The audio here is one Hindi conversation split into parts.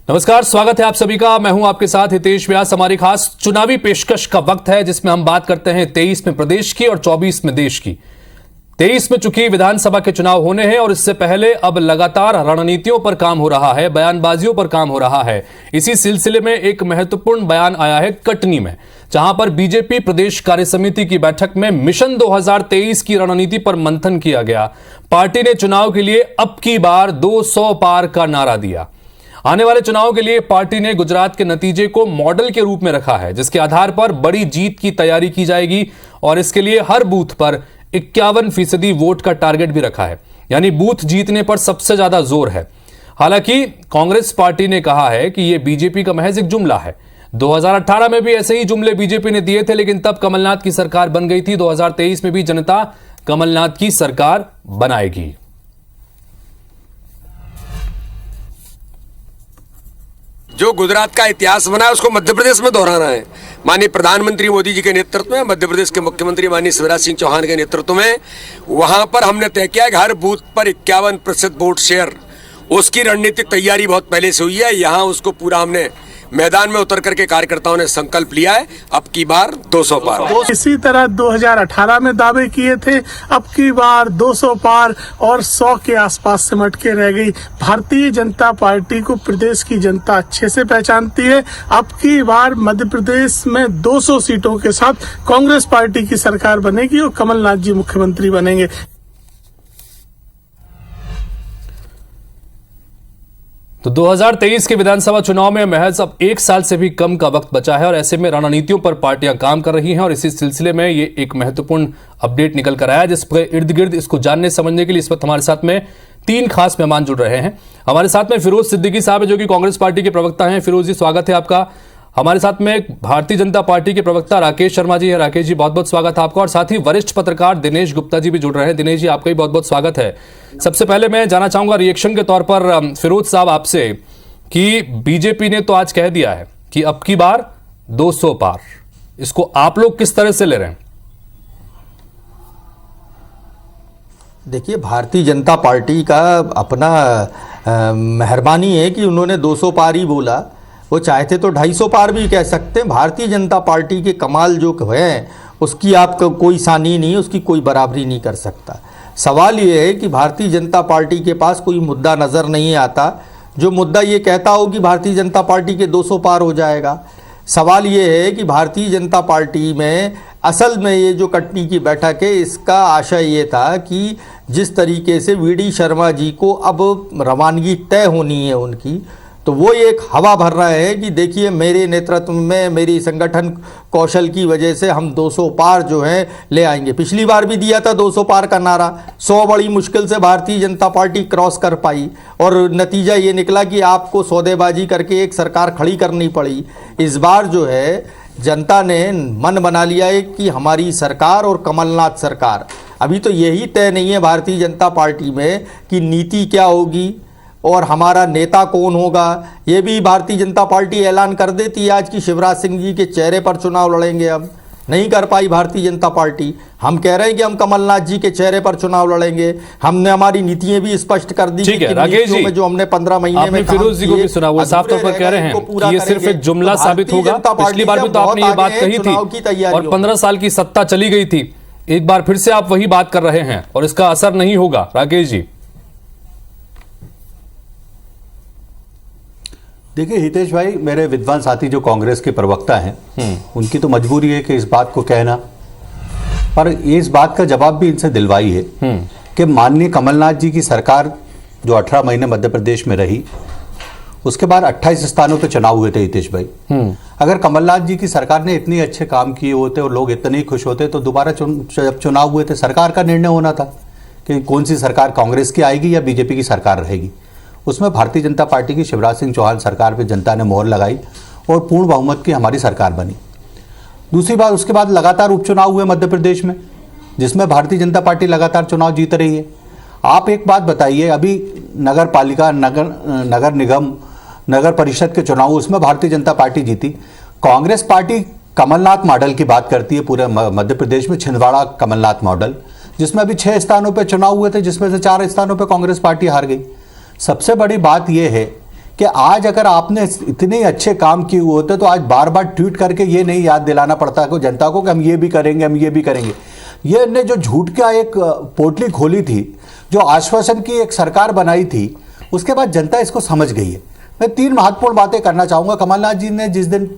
नमस्कार, स्वागत है आप सभी का। मैं हूं आपके साथ हितेश व्यास। हमारी खास चुनावी पेशकश का वक्त है जिसमें हम बात करते हैं 23 में प्रदेश की और 24 में देश की। 23 में चूंकि विधानसभा के चुनाव होने हैं और इससे पहले अब लगातार रणनीतियों पर काम हो रहा है, बयानबाजियों पर काम हो रहा है। इसी सिलसिले में एक महत्वपूर्ण बयान आया है कटनी में, जहां पर बीजेपी प्रदेश कार्यसमिति की बैठक में मिशन 2023 की रणनीति पर मंथन किया गया। पार्टी ने चुनाव के लिए अब की बार 200 पार का नारा दिया। आने वाले चुनाव के लिए पार्टी ने गुजरात के नतीजे को मॉडल के रूप में रखा है, जिसके आधार पर बड़ी जीत की तैयारी की जाएगी और इसके लिए हर बूथ पर 51% वोट का टारगेट भी रखा है, यानी बूथ जीतने पर सबसे ज्यादा जोर है। हालांकि कांग्रेस पार्टी ने कहा है कि यह बीजेपी का महज एक जुमला है। 2018 में भी ऐसे ही जुमले बीजेपी ने दिए थे, लेकिन तब कमलनाथ की सरकार बन गई थी। 2023 में भी जनता कमलनाथ की सरकार बनाएगी। जो गुजरात का इतिहास बना है उसको मध्य प्रदेश में दोहराना है। माननीय प्रधानमंत्री मोदी जी के नेतृत्व में, मध्य प्रदेश के मुख्यमंत्री माननीय शिवराज सिंह चौहान के नेतृत्व में वहां पर हमने तय किया कि हर बूथ पर 51% वोट शेयर, उसकी रणनीतिक तैयारी बहुत पहले से हुई है। यहाँ उसको पूरा हमने मैदान में उतर करके कार्यकर्ताओं ने संकल्प लिया है, अब की बार 200 पार। इसी तरह 2018 में दावे किए थे, अब की बार 200 पार और 100 के आसपास सिमट के रह गई। भारतीय जनता पार्टी को प्रदेश की जनता अच्छे से पहचानती है। अब की बार मध्य प्रदेश में 200 सीटों के साथ कांग्रेस पार्टी की सरकार बनेगी और कमलनाथ जी मुख्यमंत्री बनेंगे। तो 2023 के विधानसभा चुनाव में महज अब 1 साल से भी कम का वक्त बचा है और ऐसे में रणनीतियों पर पार्टियां काम कर रही हैं और इसी सिलसिले में ये एक महत्वपूर्ण अपडेट निकल कर आया, जिस पर इर्द गिर्द इसको जानने समझने के लिए इस वक्त हमारे साथ में 3 खास मेहमान जुड़ रहे हैं। हमारे साथ में फिरोज सिद्दीकी साहब है, जो कि कांग्रेस पार्टी के प्रवक्ता हैं। फिरोज जी, स्वागत है आपका। हमारे साथ में भारतीय जनता पार्टी के प्रवक्ता राकेश शर्मा जी है। राकेश जी, बहुत बहुत स्वागत है आपका। और साथ ही वरिष्ठ पत्रकार दिनेश गुप्ता जी भी जुड़ रहे हैं। दिनेश जी, आपका भी बहुत बहुत स्वागत है। सबसे पहले मैं जानना चाहूंगा रिएक्शन के तौर पर फिरोज साहब आपसे कि बीजेपी ने तो आज कह दिया है कि अब की बार 200 पार, इसको आप लोग किस तरह से ले रहे हैं? देखिए, भारतीय जनता पार्टी का अपना मेहरबानी है कि उन्होंने 200 पार ही बोला। वो चाहते तो 250 पार भी कह सकते हैं। भारतीय जनता पार्टी के कमाल जो है उसकी आपका कोई सानी नहीं, उसकी कोई बराबरी नहीं कर सकता। सवाल ये है कि भारतीय जनता पार्टी के पास कोई मुद्दा नज़र नहीं आता जो मुद्दा ये कहता हो कि भारतीय जनता पार्टी के 200 पार हो जाएगा। सवाल ये है कि भारतीय जनता पार्टी में असल में ये जो कटनी की बैठक है, इसका आशय ये था कि जिस तरीके से वीडी शर्मा जी को अब रवानगी तय होनी है उनकी, तो वो एक हवा भर रहे हैं कि देखिए मेरे नेतृत्व में, मेरी संगठन कौशल की वजह से हम 200 पार जो है ले आएंगे। पिछली बार भी दिया था 200 पार का नारा, 100 बड़ी मुश्किल से भारतीय जनता पार्टी क्रॉस कर पाई और नतीजा ये निकला कि आपको सौदेबाजी करके एक सरकार खड़ी करनी पड़ी। इस बार जो है जनता ने मन बना लिया है कि हमारी सरकार और कमलनाथ सरकार। अभी तो यही तय नहीं है भारतीय जनता पार्टी में कि नीति क्या होगी और हमारा नेता कौन होगा। ये भी भारतीय जनता पार्टी ऐलान कर देती है आज की शिवराज सिंह जी के चेहरे पर चुनाव लड़ेंगे। अब नहीं कर पाई भारतीय जनता पार्टी। हम कह रहे हैं कि हम कमलनाथ जी के चेहरे पर चुनाव लड़ेंगे। हमने हमारी नीतियां भी स्पष्ट कर दी कि नीतियों में जो हमने 15 महीने में फिरोज जी को भी सुना, वो साफ तौर पर कह रहे हैं कि ये सिर्फ एक जुमला साबित होगा। पिछली बार भी तो आपने ये बात कही थी और 15 साल की सत्ता चली गई थी। एक बार फिर से आप वही बात कर रहे हैं और इसका असर नहीं होगा। राकेश जी, देखिए हितेश भाई, मेरे विद्वान साथी जो कांग्रेस के प्रवक्ता हैं उनकी तो मजबूरी है कि इस बात को कहना, पर इस बात का जवाब भी इनसे दिलवाई है कि माननीय कमलनाथ जी की सरकार जो 18 महीने मध्य प्रदेश में रही, उसके बाद 28 स्थानों पे चुनाव हुए थे। हितेश भाई, अगर कमलनाथ जी की सरकार ने इतने अच्छे काम किए होते और लोग इतने ही खुश होते तो दोबारा जब चुनाव हुए थे सरकार का निर्णय होना था कि कौन सी सरकार कांग्रेस की आएगी या बीजेपी की सरकार रहेगी। उसमें भारतीय जनता पार्टी की शिवराज सिंह चौहान सरकार पे जनता ने मोहर लगाई और पूर्ण बहुमत की हमारी सरकार बनी। दूसरी बात, उसके बाद लगातार उपचुनाव हुए मध्य प्रदेश में, जिसमें भारतीय जनता पार्टी लगातार चुनाव जीत रही है। आप एक बात बताइए, अभी नगर पालिका, नगर निगम, नगर परिषद के चुनाव, उसमें भारतीय जनता पार्टी जीती। कांग्रेस पार्टी कमलनाथ मॉडल की बात करती है पूरे मध्य प्रदेश में, छिंदवाड़ा कमलनाथ मॉडल, जिसमें अभी 6 स्थानों पर चुनाव हुए थे, जिसमें से 4 स्थानों पर कांग्रेस पार्टी हार गई। सबसे बड़ी बात यह है कि आज अगर आपने इतने अच्छे काम किए हुए होते तो आज बार बार ट्वीट करके ये नहीं याद दिलाना पड़ता को जनता को कि हम ये भी करेंगे, हम ये भी करेंगे। ये ने जो झूठ का एक पोटली खोली थी, जो आश्वासन की एक सरकार बनाई थी, उसके बाद जनता इसको समझ गई है। मैं 3 महत्वपूर्ण बातें करना चाहूंगा। कमलनाथ जी ने जिस दिन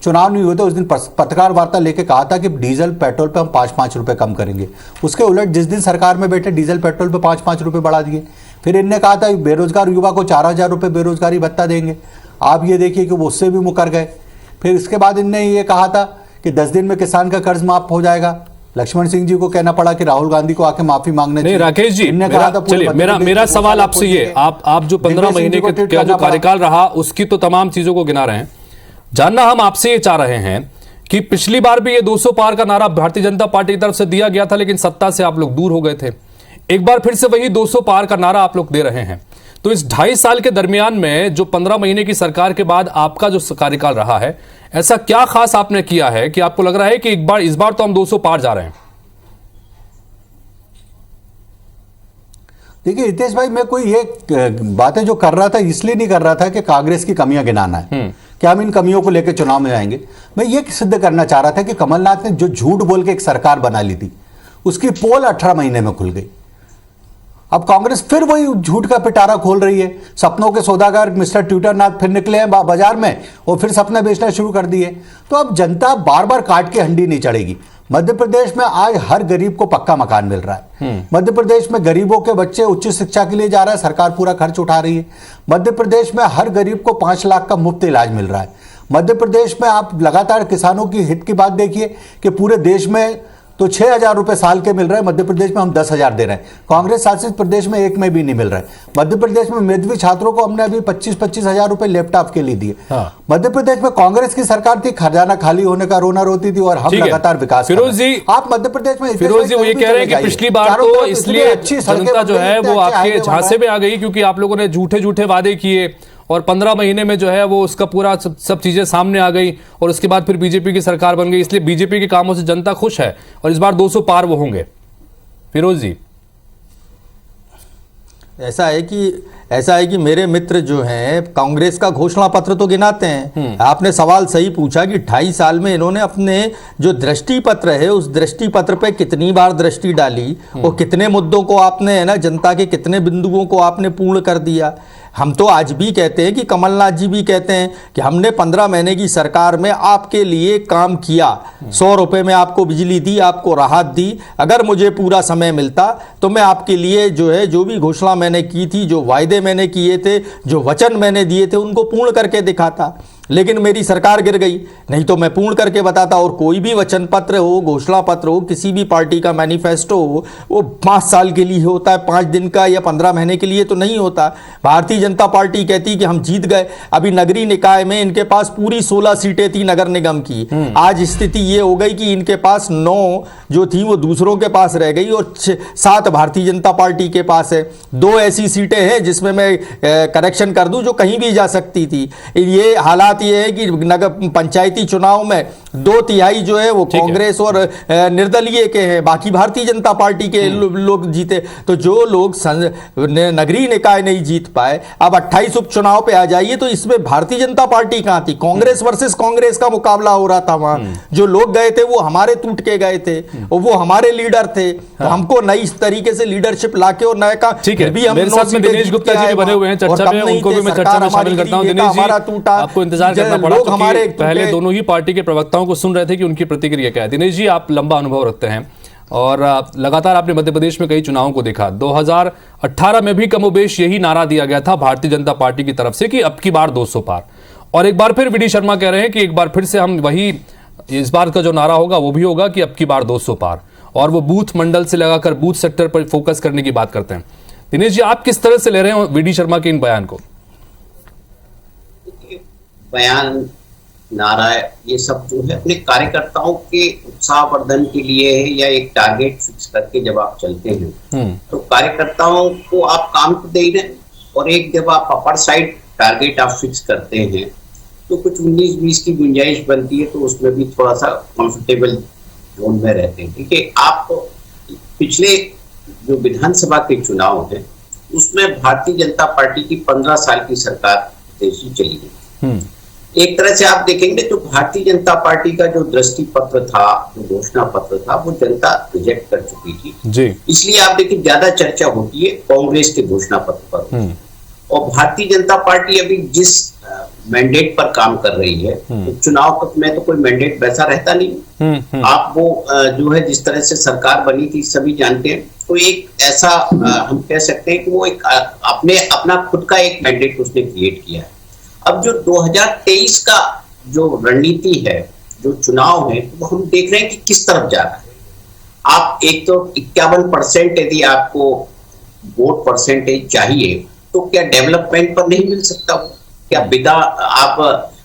चुनाव नहीं हुए थे उस दिन पत्रकार वार्ता लेके कहा था कि डीजल पेट्रोल पे हम 5-5 रुपए कम करेंगे। उसके उलट जिस दिन सरकार में बैठे डीजल पेट्रोल पे 5-5 रुपए बढ़ा दिए। फिर इनने कहा था बेरोजगार युवा को 4,000 रुपए बेरोजगारी भत्ता देंगे। आप ये देखिए कि वो उससे भी मुकर गए। फिर इसके बाद इनने ये कहा था कि 10 दिन में किसान का कर्ज माफ हो जाएगा। लक्ष्मण सिंह जी को कहना पड़ा कि राहुल गांधी को आके माफी मांगने। नहीं राकेश जी, मेरा सवाल आपसे ये, आप जो 15 महीने का जो कार्यकाल रहा उसकी तो तमाम चीजों को गिना रहे हैं, जानना हम आपसे ये चाह रहे हैं कि पिछली बार भी ये 200 पार का नारा भारतीय जनता पार्टी की तरफ से दिया गया था, लेकिन सत्ता से आप लोग दूर हो गए थे। एक बार फिर से वही 200 पार का नारा आप लोग दे रहे हैं। तो इस 2.5 साल के दरमियान में जो 15 महीने की सरकार के बाद आपका जो कार्यकाल रहा है, ऐसा क्या खास आपने किया है कि आपको लग रहा है कि इस बार तो हम 200 पार जा रहे हैं? देखिए हितेश भाई, मैं कोई ये बातें जो कर रहा था इसलिए नहीं कर रहा था कि कांग्रेस की कमियां गिनाना है कि हम इन कमियों को लेकर चुनाव में आएंगे। मैं ये सिद्ध करना चाह रहा था कि कमलनाथ ने जो झूठ बोल के एक सरकार बना ली थी उसकी पोल 18 महीने में खुल गई। अब कांग्रेस फिर वही झूठ का पिटारा खोल रही है। सपनों के सौदागर मिस्टर ट्विटरनाथ फिर निकले हैं बाजार में और फिर सपने बेचना शुरू कर दिए। तो अब जनता बार बार काट के हंडी नहीं चढ़ेगी। मध्य प्रदेश में आज हर गरीब को पक्का मकान मिल रहा है। मध्य प्रदेश में गरीबों के बच्चे उच्च शिक्षा के लिए जा रहा है, सरकार पूरा खर्च उठा रही है। मध्य प्रदेश में हर गरीब को 5 लाख का मुफ्त इलाज मिल रहा है। मध्य प्रदेश में आप लगातार किसानों की हित की बात देखिए कि पूरे देश में तो 6,000 रुपए साल के मिल रहे हैं, मध्य प्रदेश में हम 10,000 दे रहे हैं। कांग्रेस शासित प्रदेश में एक में भी नहीं मिल रहा है। मध्य प्रदेश में मेधावी छात्रों को हमने अभी 25-25 हजार रुपए लैपटॉप के लिए दिए। मध्य प्रदेश में कांग्रेस की सरकार थी, खजाना खाली होने का रोना रोती थी और हम लगातार विकास। फिरोज जी, आप मध्य प्रदेश में फिरोज जी वो ये कह रहे हैं कि पिछली बार तो इसलिए जनता जो है वो आपके झांसे में आ गई क्योंकि आप लोगों ने झूठे वादे किए और 15 महीने में जो है वो उसका पूरा सब चीजें सामने आ गई और उसके बाद फिर बीजेपी की सरकार बन गई, इसलिए बीजेपी के कामों से जनता खुश है और इस बार 200 पार वो होंगे। फिरोज जी, ऐसा है कि मेरे मित्र जो हैं कांग्रेस का घोषणा पत्र तो गिनाते हैं। आपने सवाल सही पूछा कि 2.5 साल में इन्होंने अपने जो दृष्टि पत्र है उस दृष्टि पत्र पे कितनी बार दृष्टि डाली और कितने मुद्दों को आपने, है ना, जनता के कितने बिंदुओं को आपने पूर्ण कर दिया। हम तो आज भी कहते हैं कि कमलनाथ जी भी कहते हैं कि हमने 15 महीने की सरकार में आपके लिए काम किया, 100 रुपए में आपको बिजली दी, आपको राहत दी। अगर मुझे पूरा समय मिलता तो मैं आपके लिए जो है जो भी घोषणा मैंने की थी, जो वायदे मैंने किए थे, जो वचन मैंने दिए थे, उनको पूर्ण करके दिखाता। लेकिन मेरी सरकार गिर गई, नहीं तो मैं पूर्ण करके बताता। और कोई भी वचन पत्र हो, घोषणा पत्र हो, किसी भी पार्टी का मैनिफेस्टो हो, वो 5 साल के लिए होता है, 5 दिन का या 15 महीने के लिए तो नहीं होता। भारतीय जनता पार्टी कहती कि हम जीत गए। अभी नगरीय निकाय में इनके पास पूरी 16 सीटें थी नगर निगम की। आज स्थिति ये हो गई कि इनके पास 9 जो थी वो दूसरों के पास रह गई और 7 भारतीय जनता पार्टी के पास है। 2 ऐसी सीटें हैं जिसमें मैं करेक्शन कर दूं जो कहीं भी जा सकती थी। ये हालात ये है कि नगर पंचायती चुनाव में 2/3 जो है वो कांग्रेस और निर्दलीय के हैं, बाकी भारतीय जनता पार्टी के लोग जीते। तो जो लोग नगरीय निकाय नहीं जीत पाए, अब 28 उपचुनाव पे आ जाइए तो इसमें भारतीय जनता पार्टी कहां थी? कांग्रेस वर्सेस कांग्रेस का मुकाबला हो रहा था वहां। जो लोग गए थे वो हमारे टूट के गए थे और वो हमारे लीडर थे। तो हमको नई तरीके से लीडरशिप लाके और नया का मेरे साथ में दिनेश गुप्ता जी भी बने हुए हैं चर्चा में, उनको भी मैं चर्चा में शामिल करता हूं। दिनेश जी, आपको इंतजार करना पड़ा क्योंकि पहले दोनों ही पार्टी के प्रवक्ताओं को सुन रहे थे कि उनकी प्रतिक्रिया क्या है। दिनेश जी, आप लंबा अनुभव रखते हैं और लगातार आपने मध्य प्रदेश में कई चुनावों को देखा। 2018 में भी कमोबेश यही नारा दिया गया था भारतीय जनता पार्टी की तरफ से कि अब की बार 200 पार, और एक बार फिर वी डी शर्मा कह रहे हैं कि एक बार फिर से हम वही, इस बार का जो नारा होगा वो भी होगा कि अब की बार 200 पार, और वो बूथ मंडल से लगाकर बूथ सेक्टर पर फोकस करने की बात करते हैं। दिनेश जी, आप किस तरह से ले रहे हैं वी डी शर्मा के इन बयान को? बयान, नारा, ये सब जो है अपने कार्यकर्ताओं के उत्साहवर्धन के लिए है या एक टारगेट फिक्स करके जब आप चलते हैं तो कार्यकर्ताओं को आप काम तो दे ही रहे हैं, और एक जब आप अपर साइड टारगेट आप फिक्स करते हैं तो कुछ 19-20 की गुंजाइश बनती है, तो उसमें भी थोड़ा सा कंफर्टेबल जोन में रहते हैं। ठीक है, आप पिछले जो विधानसभा के चुनाव हैं उसमें भारतीय जनता पार्टी की 15 साल की सरकार प्रदेश ही चली गई। एक तरह से आप देखेंगे तो भारतीय जनता पार्टी का जो दृष्टि पत्र था, जो घोषणा पत्र था, वो जनता रिजेक्ट कर चुकी थी जी। इसलिए आप देखिए ज्यादा चर्चा होती है कांग्रेस के घोषणा पत्र पर। और भारतीय जनता पार्टी अभी जिस मैंडेट पर काम कर रही है, तो चुनाव में तो कोई मैंडेट वैसा रहता नहीं। आप वो जो है जिस तरह से सरकार बनी थी सभी जानते हैं, तो एक ऐसा हम कह सकते हैं कि वो एक अपना खुद का एक मैंडेट उसने क्रिएट किया है। अब जो 2023 का जो रणनीति है, जो चुनाव है, वो हम देख रहे हैं कि किस तरफ जा रहा है। आप एक तो 51% यदि आपको वोट परसेंटेज चाहिए, तो क्या डेवलपमेंट पर नहीं मिल सकता? वो क्या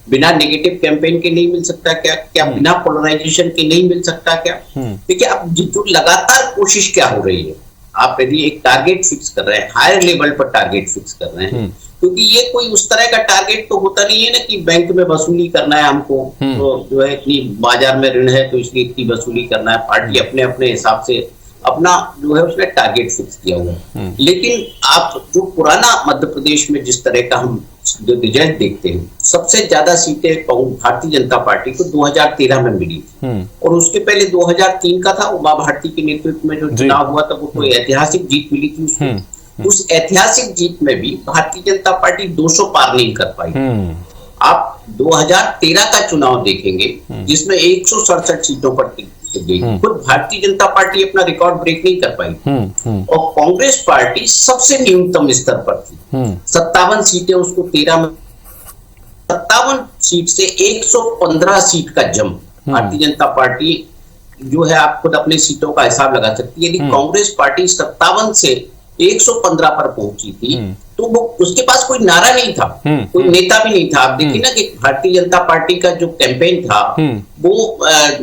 बिना नेगेटिव कैंपेन के नहीं मिल सकता? क्या बिना पोलराइजेशन के नहीं मिल सकता? क्या देखिए, अब जो लगातार कोशिश क्या हो रही है, आप यदि एक टारगेट फिक्स कर रहे हैं, हायर लेवल पर टारगेट फिक्स कर रहे हैं, क्योंकि ये कोई उस तरह का टारगेट तो होता नहीं है ना कि बैंक में वसूली करना है हमको, तो जो है इतनी बाजार में ऋण है तो इसलिए इतनी वसूली करना है। पार्टी अपने अपने हिसाब से अपना जो है उसने टारगेट फिक्स किया हुआ है। लेकिन आप जो पुराना मध्य प्रदेश में जिस तरह का हम रिजल्ट देखते हैं, सबसे ज्यादा सीटें भारतीय जनता पार्टी को 2013 में मिली थी, और उसके पहले 2003 का था, उमा भारती के नेतृत्व में जो चुनाव हुआ था, वो कोई ऐतिहासिक जीत मिली थी उसको। उस ऐतिहासिक जीत में भी भारतीय जनता पार्टी 200 पार नहीं कर पाई। आप 2013 का चुनाव देखेंगे जिसमें 167 सीटों पर गई, खुद भारतीय जनता पार्टी अपना रिकॉर्ड ब्रेक नहीं कर पाई। और कांग्रेस पार्टी सबसे न्यूनतम स्तर पर थी, 57 सीटें उसको 13 में, 57 सीट से 115 सीट का जंप। भारतीय जनता पार्टी जो है, आप खुद अपने सीटों का हिसाब लगा सकती है। यदि कांग्रेस पार्टी 57 से 115 पर पहुंची थी, तो वो उसके पास कोई नारा नहीं था, कोई नेता भी नहीं था। आप देखिए ना कि भारतीय जनता पार्टी का जो कैंपेन था, वो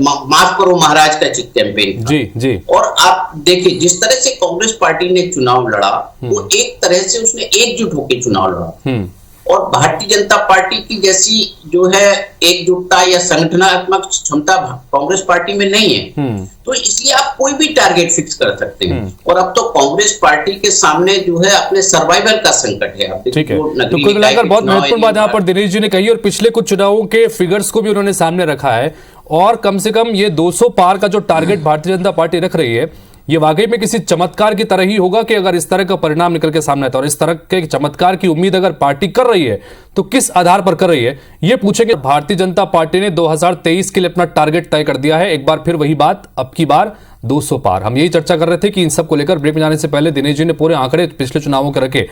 माफ करो महाराज का कैंपेन था। जी। और आप देखिए जिस तरह से कांग्रेस पार्टी ने चुनाव लड़ा, वो एक तरह से उसने एकजुट होकर चुनाव लड़ा। और भारतीय जनता पार्टी की जैसी जो है एकजुटता या संगठनात्मक क्षमता कांग्रेस पार्टी में नहीं है, तो इसलिए आप कोई भी टारगेट फिक्स कर सकते हैं। और अब तो कांग्रेस पार्टी के सामने जो है अपने सर्वाइवल का संकट है। ठीक है, तो कुल मिलाकर बहुत महत्वपूर्ण बात यहाँ पर दिनेश जी ने कही, और पिछले कुछ चुनावों के फिगर्स को भी उन्होंने सामने रखा है। और कम से कम ये 200 पार का जो टारगेट भारतीय जनता पार्टी रख रही है, ये वाकई में किसी चमत्कार की तरह ही होगा कि अगर इस तरह का परिणाम निकल के सामने आता है। और इस तरह के चमत्कार की उम्मीद अगर पार्टी कर रही है तो किस आधार पर कर रही है, ये पूछेंगे। भारतीय जनता पार्टी ने 2023 के लिए अपना टारगेट तय कर दिया है। एक बार फिर वही बात, अब की बार 200 पार। हम यही चर्चा कर रहे थे कि इन सब को लेकर ब्रेक में जाने से पहले दिनेश जी ने पूरे आंकड़े पिछले चुनावों के रखे।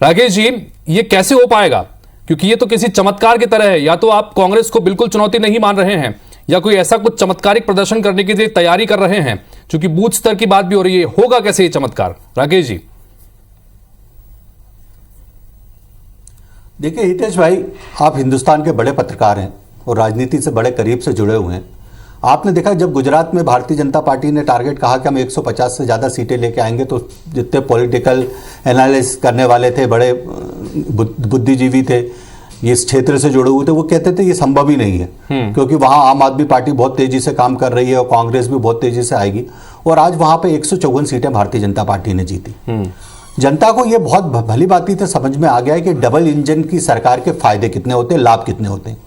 राकेश जी, ये कैसे हो पाएगा? क्योंकि ये तो किसी चमत्कार की तरह है। या तो आप कांग्रेस को बिल्कुल चुनौती नहीं मान रहे हैं, या कोई ऐसा कुछ चमत्कारिक प्रदर्शन करने की तैयारी कर रहे हैं, क्योंकि बूथ स्तर की बात भी हो रही है। होगा कैसे ये चमत्कार, राकेश जी? देखिए हितेश भाई, आप हिंदुस्तान के बड़े पत्रकार हैं और राजनीति से बड़े करीब से जुड़े हुए हैं। आपने देखा जब गुजरात में भारतीय जनता पार्टी ने टारगेट कहा कि हम 150 से ज़्यादा सीटें लेके आएंगे, तो जितने पॉलिटिकल एनालिसिस करने वाले थे, बड़े बुद्धिजीवी थे, ये इस क्षेत्र से जुड़े हुए थे, वो कहते थे ये संभव ही नहीं है, क्योंकि वहाँ आम आदमी पार्टी बहुत तेजी से काम कर रही है और कांग्रेस भी बहुत तेजी से आएगी। और आज वहाँ पे 154 सीटें भारतीय जनता पार्टी ने जीती। जनता को ये बहुत भली बाती से समझ में आ गया है कि डबल इंजन की सरकार के फायदे कितने होते हैं, लाभ कितने होते हैं।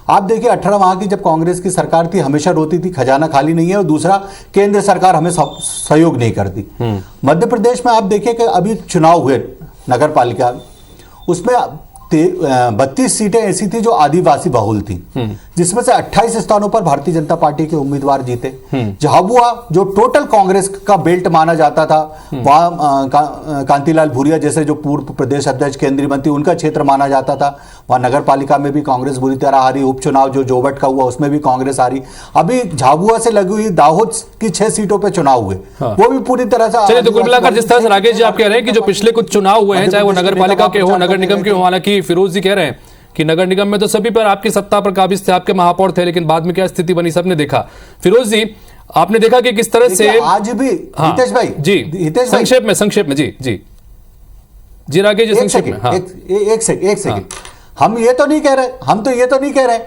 आप देखिए 18 माह की जब कांग्रेस की सरकार थी, हमेशा रोती थी खजाना खाली नहीं है, और दूसरा केंद्र सरकार हमें सहयोग नहीं करती। मध्य प्रदेश में आप देखिए कि अभी चुनाव हुए नगर पालिका, उसमें 32 सीटें ऐसी थी जो आदिवासी बहुल थी, जिसमें से 28 स्थानों पर भारतीय जनता पार्टी के उम्मीदवार जीते। झाबुआ जो टोटल कांग्रेस का बेल्ट माना जाता था, वहां कांतिलाल भूरिया जैसे जो पूर्व प्रदेश अध्यक्ष केंद्रीय मंत्री, उनका क्षेत्र माना जाता था, वहां नगर पालिका में भी कांग्रेस बुरी तरह हारी। उपचुनाव जो जोबट का हुआ उसमें भी कांग्रेस हारी। अभी झाबुआ से लगी हुई दाहोद की 6 सीटों पर चुनाव हुए, वो भी पूरी तरह से। चलिए, तो कुल मिलाकर जिस तरह से राकेश जी आप कह रहे हैं कि जो पिछले कुछ चुनाव हुए हैं, चाहे वो नगर पालिका के हो, नगर निगम के हो, हालांकि फिरोज जी कह रहे हैं कि नगर निगम में तो सभी पर आपकी सत्ता पर काबिज थे, आपके महापौर थे, लेकिन बाद में क्या स्थिति बनी सबने देखा। फिरोज जी, आपने देखा कि किस तरह से आज भी हितेश भाई जी संक्षेप में जी राकेश जी संक्षेप में। एक सेकंड हम ये तो नहीं कह रहे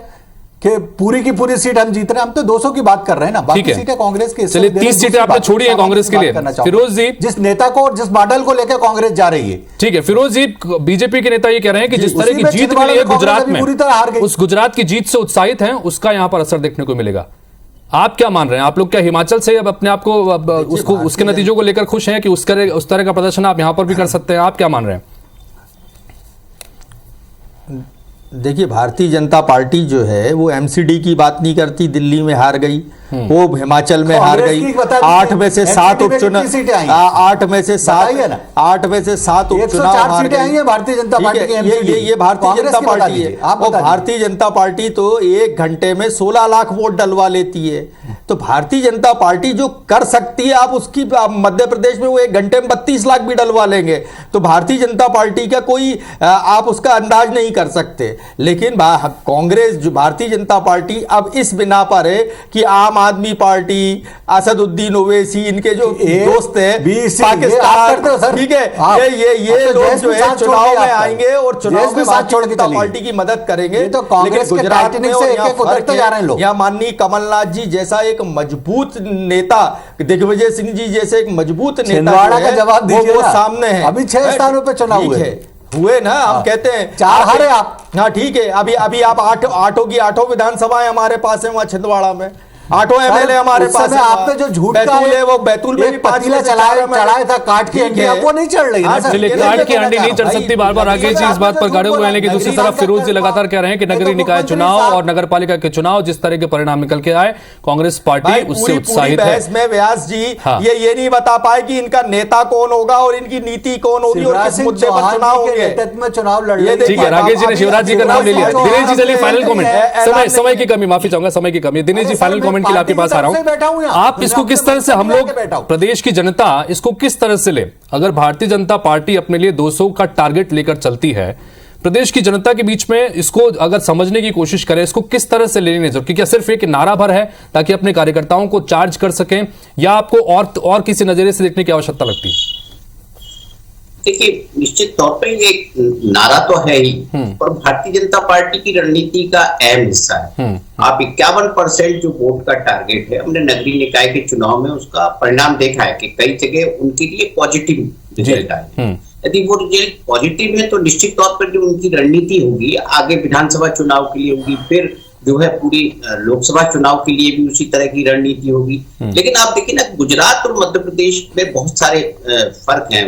कि पूरी की पूरी सीट हम जीत रहे हैं। हम तो 200 की बात कर रहे हैं ना, बाकी सीटें कांग्रेस की। चलिए 30 सीटें आपने छोड़ी है कांग्रेस के लिए। फिरोज जी, जिस नेता को जिस मॉडल को लेकर कांग्रेस जा रही है, ठीक है फिरोज जी, बीजेपी के नेता ये कह रहे हैं कि जिस तरह की जीत मिली है गुजरात में, पूरी तरह हार गई। उस गुजरात की जीत से उत्साहित हैं, उसका यहां पर असर देखने को मिलेगा। आप क्या मान रहे हैं? आप लोग क्या हिमाचल से अब अपने आप को उसको उसके नतीजों को लेकर खुश हैं कि उस तरह का प्रदर्शन आप यहां पर भी कर सकते हैं? आप क्या मान रहे हैं? देखिए, भारतीय जनता पार्टी जो है वो एमसीडी की बात नहीं करती। दिल्ली में हार गई, वो हिमाचल में हार गई। 8 में से 7 उपचुनाव, 8 में से 7 उपचुनाव हार गई भारतीय जनता पार्टी। ये भारतीय जनता पार्टी है। और भारतीय जनता पार्टी तो 1 घंटे में 16 लाख वोट डलवा लेती है। तो भारतीय जनता पार्टी जो कर सकती है, आप उसकी मध्य प्रदेश में वो 1 घंटे में 32 लाख भी डलवा लेंगे। तो भारतीय जनता पार्टी का कोई आप उसका अंदाज नहीं कर सकते। लेकिन कांग्रेस जो भारतीय जनता पार्टी अब इस बिना पर है कि आम आदमी पार्टी, असदुद्दीन ओवैसी, इनके जो दोस्त हैं पाकिस्तान, ठीक है, ये लोग जो है चुनाव में आएंगे और चुनाव में भारतीय जनता पार्टी की मदद करेंगे। लेकिन गुजरात में यहाँ माननीय कमलनाथ जी जैसा एक मजबूत नेता, दिग्विजय सिंह जी जैसे एक मजबूत नेता का जवाब वो सामने है। अभी 6 स्थानों पर चुनाव हुए ना, हम कहते हैं 4 हारे आप। हाँ ठीक है, अभी आप 8 विधानसभाएं हमारे पास है वहां छिंदवाड़ा में। 8 एमएलए हमारे पास है। आपने जो झूठ का है वो बैतूल में भी पतीला चढ़ाया था, काट की अंडी वो नहीं चढ़ रही है। चलिए, काट की अंडी नहीं चढ़ सकती। बार-बार राकेश जी इस बात पर गड़े हुए हैं। लेकिन दूसरी तरफ फिरोज जी लगातार कह रहे हैं कि नगरीय निकाय चुनाव और नगर पालिका के चुनाव जिस तरह के परिणाम निकल के आए, कांग्रेस पार्टी उससे उत्साहित है। में व्यास जी ये नहीं बता पाए कि इनका नेता कौन होगा और इनकी नीति कौन होगी और किस मुद्दे पर चुनाव होंगे। चुनाव लड़े। ठीक है, राकेश जी ने शिवराज जी का नाम ले लिया। दिनेश जी चलिए फाइनल कमेंट। समय की कमी, माफी चाहूंगा, समय की कमी। दिनेश जी फाइनल कमेंट के लिए आपके पास आ रहा हूं। आप इसको किस तरह से, हम लोग प्रदेश की जनता इसको किस तरह से ले? अगर भारतीय जनता पार्टी अपने लिए 200 का टारगेट लेकर चलती है, प्रदेश की जनता के बीच में इसको अगर समझने की कोशिश करें, इसको किस तरह से लेने जरूर? क्या सिर्फ एक नारा भर है ताकि अपने कार्यकर्ताओं को चार्ज कर सकें, या आपको और किसी नजरिए से देखने की आवश्यकता लगती है? देखिए, निश्चित तौर पे ये नारा तो है ही, और भारतीय जनता पार्टी की रणनीति का अहम हिस्सा है। आप 51% जो वोट का टारगेट है, हमने नगरीय निकाय के चुनाव में उसका परिणाम देखा है कि कई जगह उनके लिए पॉजिटिव रिजल्ट आए। यदि वो रिजल्ट पॉजिटिव है तो निश्चित तौर पर जो उनकी रणनीति होगी आगे विधानसभा चुनाव के लिए होगी, फिर जो है पूरी लोकसभा चुनाव के लिए भी उसी तरह की रणनीति होगी। लेकिन आप देखिए ना, गुजरात और मध्य प्रदेश में बहुत सारे फर्क हैं।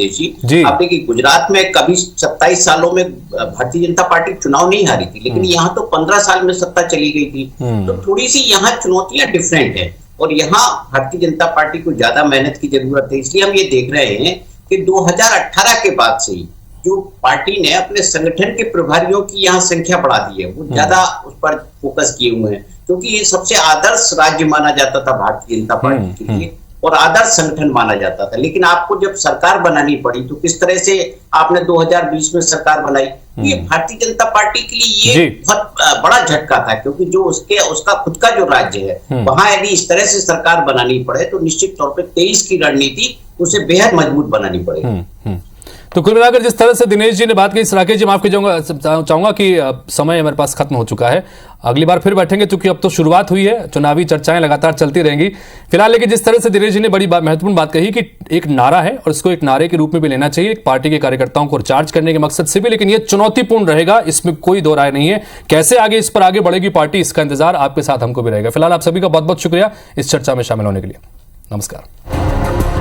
आप देखिए, गुजरात में कभी 27 सालों में भारतीय जनता पार्टी चुनाव नहीं हारी थी, लेकिन यहाँ तो 15 साल में सत्ता चली गई थी। तो थोड़ी सी यहाँ चुनौतियां डिफरेंट है, और यहाँ भारतीय जनता पार्टी को ज्यादा मेहनत की जरूरत है। इसलिए हम ये देख रहे हैं कि 2018 के बाद से ही जो पार्टी ने अपने संगठन के प्रभारियों की यहाँ संख्या बढ़ा दी है, वो ज्यादा उस पर फोकस किए हुए हैं, क्योंकि ये सबसे आदर्श राज्य माना जाता था भारतीय जनता पार्टी के लिए और आदर्श संगठन माना जाता था। लेकिन आपको जब सरकार बनानी पड़ी तो किस तरह से आपने 2020 में सरकार बनाई, ये भारतीय जनता पार्टी के लिए ये बहुत बड़ा झटका था, क्योंकि जो उसका खुद का जो राज्य है वहां यदि इस तरह से सरकार बनानी पड़े तो निश्चित तौर पर 23 की रणनीति उसे बेहद मजबूत बनानी पड़ेगी। तो कुल मिलाकर जिस तरह से दिनेश जी ने बात की, राकेश जी माफ कीजिएगा, चाहूंगा कि समय हमारे पास खत्म हो चुका है। अगली बार फिर बैठेंगे, क्योंकि अब तो शुरुआत हुई है, चुनावी चर्चाएं लगातार चलती रहेंगी फिलहाल। लेकिन जिस तरह से दिनेश जी ने बड़ी महत्वपूर्ण बात कही कि एक नारा है और इसको एक नारे के रूप में भी लेना चाहिए, एक पार्टी के कार्यकर्ताओं को चार्ज करने के मकसद से भी, लेकिन यह चुनौतीपूर्ण रहेगा, इसमें कोई दो राय नहीं है। कैसे आगे इस पर आगे बढ़ेगी पार्टी, इसका इंतजार आपके साथ हमको भी रहेगा। फिलहाल आप सभी का बहुत बहुत शुक्रिया इस चर्चा में शामिल होने के लिए। नमस्कार।